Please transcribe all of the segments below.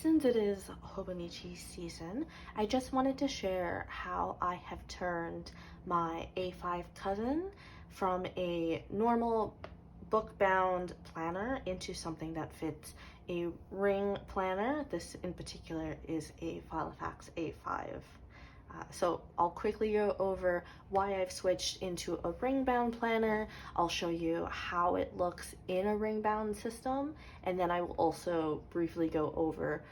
Since it is Hobonichi season, I just wanted to share how I have turned my A5 cousin from a normal book-bound planner into something that fits a ring planner. This in particular is a Filofax A5. So I'll quickly go over why I've switched into a ring-bound planner. I'll show you how it looks in a ring-bound system, and then I will also briefly go over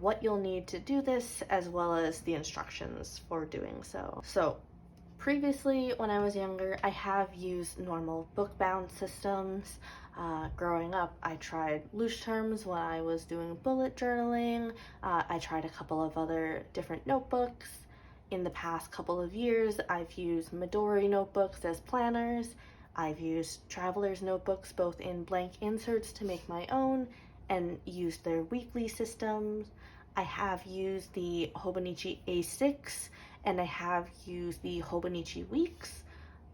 what you'll need to do this, as well as the instructions for doing so. So previously, when I was younger, I have used normal book-bound systems. Growing up, I tried loose terms when I was doing bullet journaling. I tried a couple of other different notebooks. In the past couple of years, I've used Midori notebooks as planners. I've used traveler's notebooks both in blank inserts to make my own and used their weekly systems. I have used the Hobonichi A6 and I have used the Hobonichi Weeks.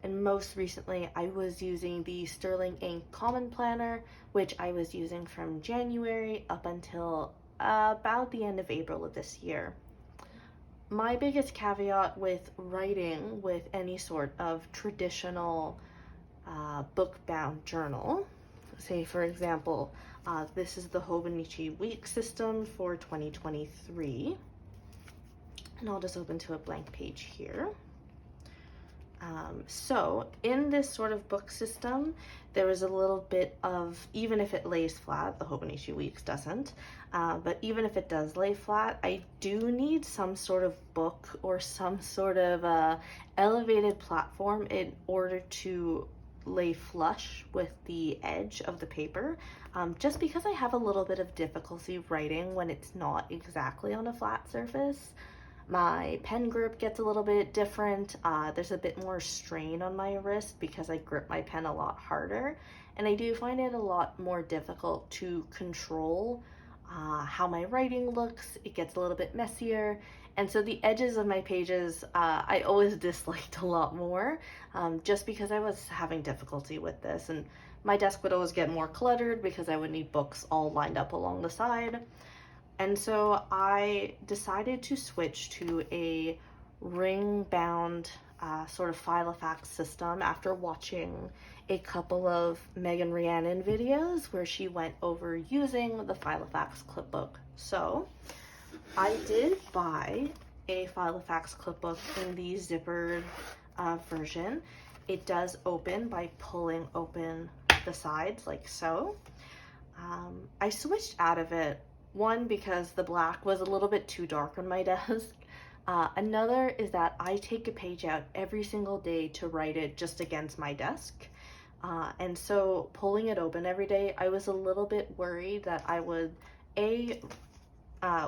And most recently, I was using the Sterling Ink Common Planner, which I was using from January up until about the end of April of this year. My biggest caveat with writing with any sort of traditional book-bound journal, say for example, this is the Hobonichi Week system for 2023, and I'll just open to a blank page here. So in this sort of book system, there is a little bit of, even if it lays flat, the Hobonichi Weeks doesn't, but even if it does lay flat, I do need some sort of book or some sort of elevated platform in order to lay flush with the edge of the paper, just because I have a little bit of difficulty writing when it's not exactly on a flat surface. My pen grip gets a little bit different. There's a bit more strain on my wrist because I grip my pen a lot harder, and I do find it a lot more difficult to control how my writing looks. It gets a little bit messier, and so the edges of my pages I always disliked a lot more, just because I was having difficulty with this, and my desk would always get more cluttered because I would need books all lined up along the side. And so I decided to switch to a ring-bound sort of Filofax system after watching a couple of Megan Rhiannon videos where she went over using the Filofax clipbook. So I did buy a Filofax clipbook in the zippered version. It does open by pulling open the sides like so. I switched out of it, one, because the black was a little bit too dark on my desk. Another is that I take a page out every single day to write it just against my desk. And so pulling it open every day, I was a little bit worried that I would, A,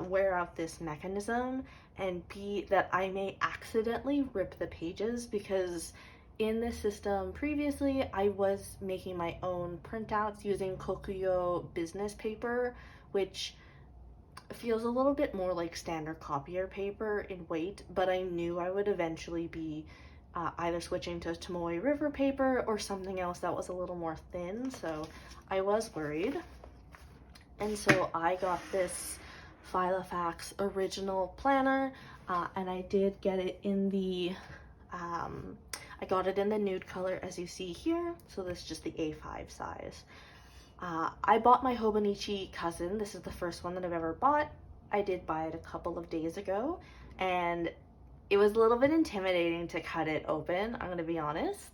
wear out this mechanism, and B, that I may accidentally rip the pages, because in this system previously, I was making my own printouts using Kokuyo business paper, which feels a little bit more like standard copier paper in weight, but I knew I would eventually be either switching to Tomoe River paper or something else that was a little more thin, so I was worried. And so I got this Filofax original planner, and I did get it in the I got it in the nude color as you see here, so this is just the A5 size. I bought my Hobonichi Cousin. This is the first one that I've ever bought. I did buy it a couple of days ago, and it was a little bit intimidating to cut it open, I'm gonna be honest.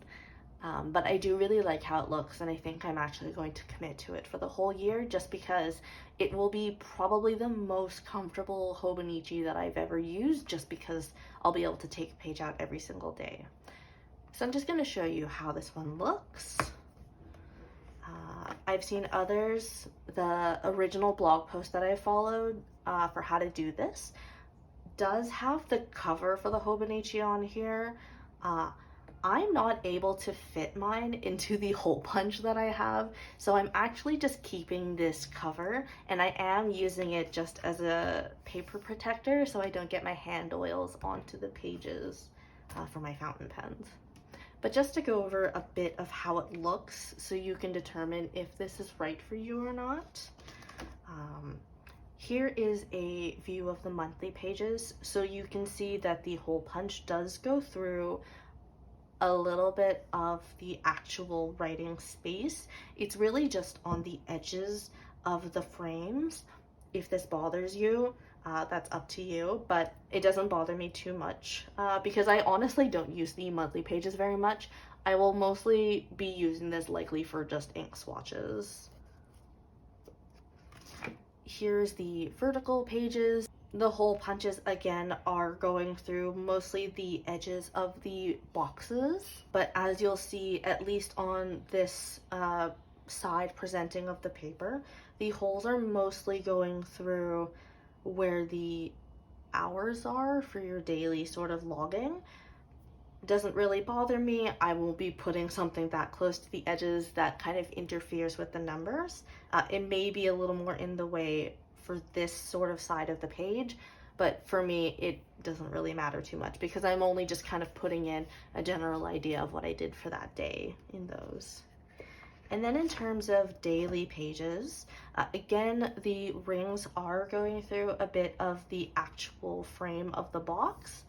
But I do really like how it looks, and I think I'm actually going to commit to it for the whole year, just because it will be probably the most comfortable Hobonichi that I've ever used, just because I'll be able to take a page out every single day. So I'm just gonna show you how this one looks. I've seen others, the original blog post that I followed for how to do this does have the cover for the Hobonichi on here. I'm not able to fit mine into the hole punch that I have, so I'm actually just keeping this cover, and I am using it just as a paper protector so I don't get my hand oils onto the pages for my fountain pens. But just to go over a bit of how it looks so you can determine if this is right for you or not. Here is a view of the monthly pages, so you can see that the hole punch does go through a little bit of the actual writing space. It's really just on the edges of the frames. If this bothers you, that's up to you, but it doesn't bother me too much because I honestly don't use the monthly pages very much. I will mostly be using this likely for just ink swatches. Here's the vertical pages. The hole punches again are going through mostly the edges of the boxes, but as you'll see, at least on this side presenting of the paper, the holes are mostly going through where the hours are for your daily sort of logging. Doesn't really bother me. I won't be putting something that close to the edges that kind of interferes with the numbers. It may be a little more in the way for this sort of side of the page, but for me it doesn't really matter too much because I'm only just kind of putting in a general idea of what I did for that day in those. And then in terms of daily pages, again, the rings are going through a bit of the actual frame of the box.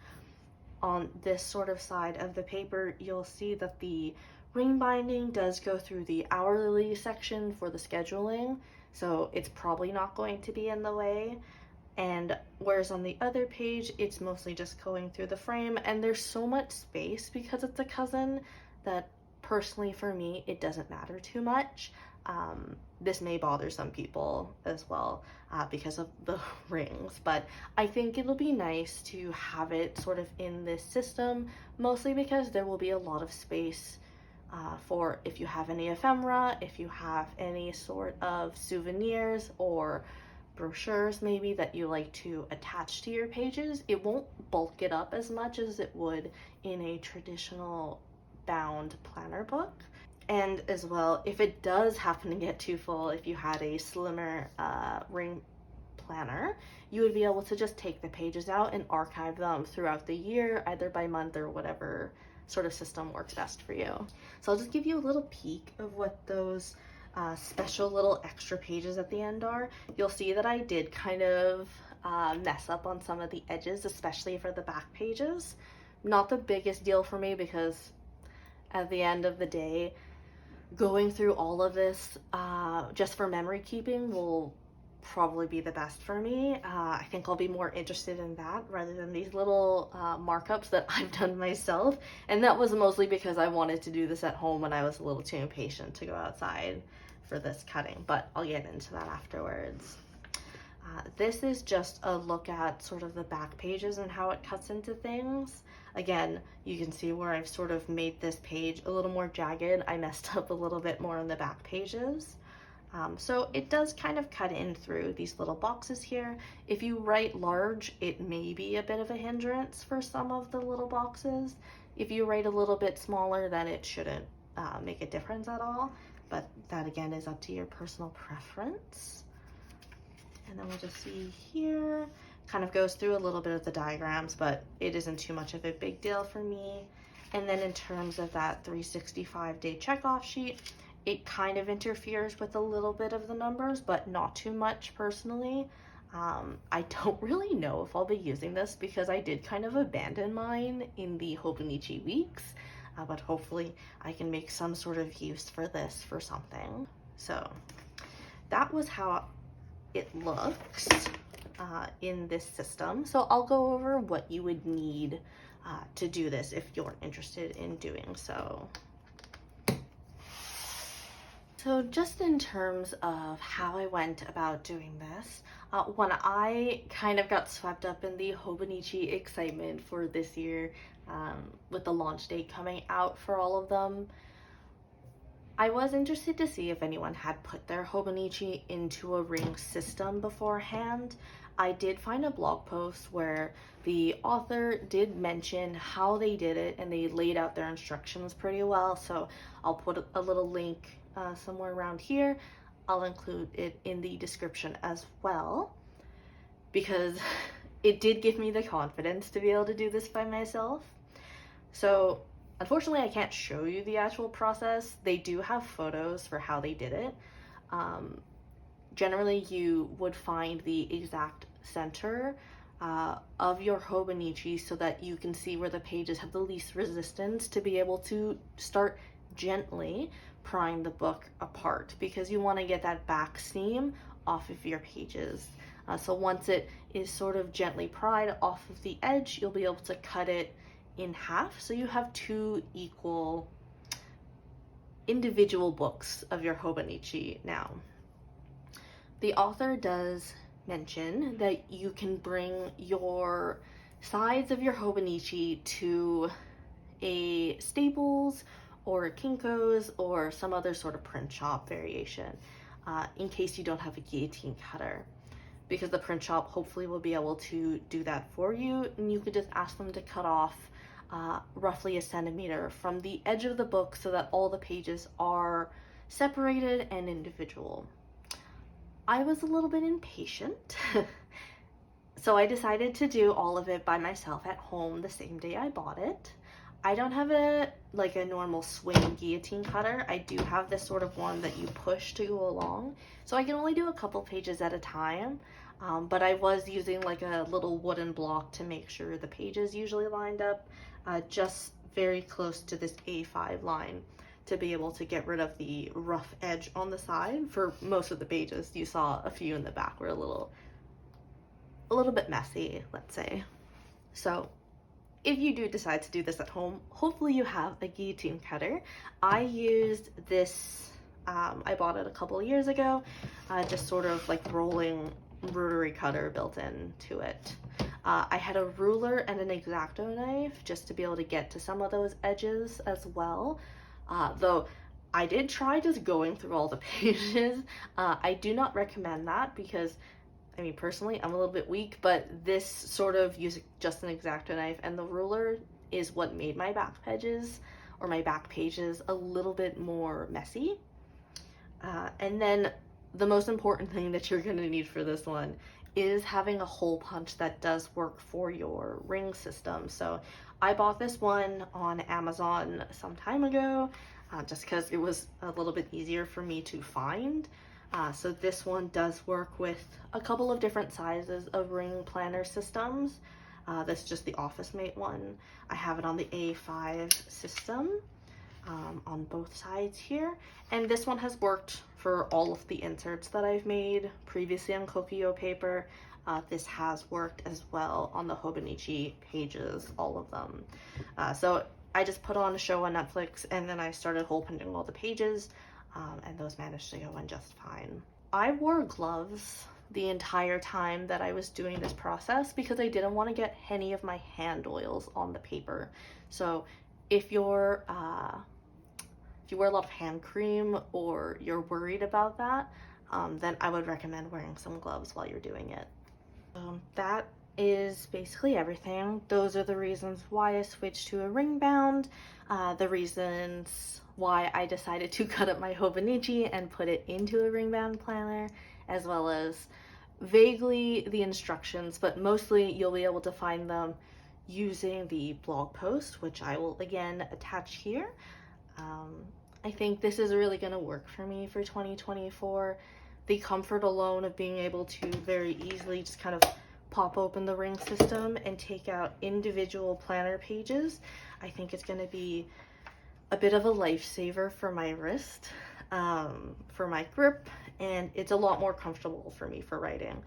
On this sort of side of the paper, you'll see that the ring binding does go through the hourly section for the scheduling, so it's probably not going to be in the way. And whereas on the other page, it's mostly just going through the frame, and there's so much space because it's a cousin that personally for me, it doesn't matter too much. This may bother some people as well because of the rings, but I think it'll be nice to have it sort of in this system, mostly because there will be a lot of space for if you have any ephemera, if you have any sort of souvenirs or brochures maybe that you like to attach to your pages. It won't bulk it up as much as it would in a traditional bound planner book. And as well, if it does happen to get too full, if you had a slimmer ring planner, you would be able to just take the pages out and archive them throughout the year, either by month or whatever sort of system works best for you. So I'll just give you a little peek of what those special little extra pages at the end are. You'll see that I did kind of mess up on some of the edges, especially for the back pages. Not the biggest deal for me because at the end of the day, going through all of this just for memory keeping will probably be the best for me. I think I'll be more interested in that rather than these little markups that I've done myself. And that was mostly because I wanted to do this at home and I was a little too impatient to go outside for this cutting, but I'll get into that afterwards. This is just a look at sort of the back pages and how it cuts into things. Again, you can see where I've sort of made this page a little more jagged. I messed up a little bit more on the back pages. So it does kind of cut in through these little boxes here. If you write large, it may be a bit of a hindrance for some of the little boxes. If you write a little bit smaller, then it shouldn't make a difference at all. But that again is up to your personal preference. And then we'll just see here, kind of goes through a little bit of the diagrams, but it isn't too much of a big deal for me. And then in terms of that 365-day checkoff sheet, it kind of interferes with a little bit of the numbers, but not too much personally. I don't really know if I'll be using this because I did kind of abandon mine in the Hobonichi weeks, but hopefully I can make some sort of use for this for something. So that was how it looks in this system. So I'll go over what you would need to do this if you're interested in doing so. So just in terms of how I went about doing this, when I kind of got swept up in the Hobonichi excitement for this year, with the launch date coming out for all of them, I was interested to see if anyone had put their Hobonichi into a ring system beforehand. I did find a blog post where the author did mention how they did it and they laid out their instructions pretty well, so I'll put a little link somewhere around here. I'll include it in the description as well because it did give me the confidence to be able to do this by myself. So unfortunately, I can't show you the actual process. They do have photos for how they did it. generally you would find the exact center of your Hobonichi so that you can see where the pages have the least resistance to be able to start gently prying the book apart, because you want to get that back seam off of your pages. So once it is sort of gently pried off of the edge, you'll be able to cut it in half so you have two equal individual books of your Hobonichi now. The author does mention that you can bring your sides of your Hobonichi to a Staples or a Kinko's or some other sort of print shop variation in case you don't have a guillotine cutter, because the print shop hopefully will be able to do that for you, and you could just ask them to cut off roughly 1 centimeter from the edge of the book so that all the pages are separated and individual. I was a little bit impatient, so I decided to do all of it by myself at home the same day I bought it. I don't have a normal swing guillotine cutter. I do have this sort of one that you push to go along, so I can only do a couple pages at a time, but I was using like a little wooden block to make sure the pages usually lined up just very close to this A5 line, to be able to get rid of the rough edge on the side for most of the pages. You saw a few in the back were a little bit messy, let's say. So if you do decide to do this at home, hopefully you have a guillotine cutter. I used this, I bought it a couple of years ago, just sort of like rolling rotary cutter built into it. I had a ruler and an X-Acto knife just to be able to get to some of those edges as well. Though I did try just going through all the pages. I do not recommend that because, I mean, personally, I'm a little bit weak, but this sort of using just an X-Acto knife and the ruler is what made my back pages a little bit more messy. And then the most important thing that you're going to need for this one is having a hole punch that does work for your ring system. So I bought this one on Amazon some time ago, just because it was a little bit easier for me to find. So this one does work with a couple of different sizes of ring planner systems. This is just the Office Mate one. I have it on the A5 system on both sides here. And this one has worked for all of the inserts that I've made previously on Kokio paper. This has worked as well on the Hobonichi pages, all of them. So I just put on a show on Netflix and then I started hole punching all the pages, and those managed to go in just fine. I wore gloves the entire time that I was doing this process because I didn't want to get any of my hand oils on the paper. So if you're if you wear a lot of hand cream or you're worried about that, then I would recommend wearing some gloves while you're doing it. That is basically everything. Those are the reasons why I switched to a ring bound, the reasons why I decided to cut up my Hobonichi and put it into a ring bound planner, as well as vaguely the instructions, but mostly you'll be able to find them using the blog post, which I will again attach here. I think this is really going to work for me for 2024. The comfort alone of being able to very easily just kind of pop open the ring system and take out individual planner pages, I think it's going to be a bit of a lifesaver for my wrist, for my grip, and it's a lot more comfortable for me for writing.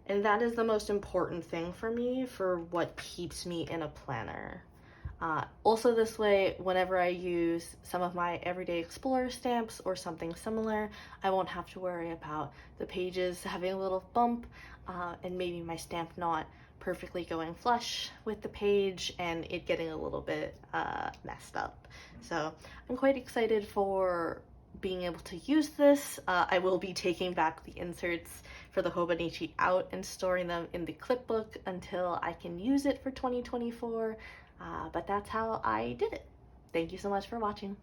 And that is the most important thing for me for what keeps me in a planner. Also this way, whenever I use some of my Everyday Explorer stamps or something similar, I won't have to worry about the pages having a little bump and maybe my stamp not perfectly going flush with the page and it getting a little bit messed up. So I'm quite excited for being able to use this. I will be taking back the inserts for the Hobonichi out and storing them in the clipbook until I can use it for 2024. But that's how I did it. Thank you so much for watching.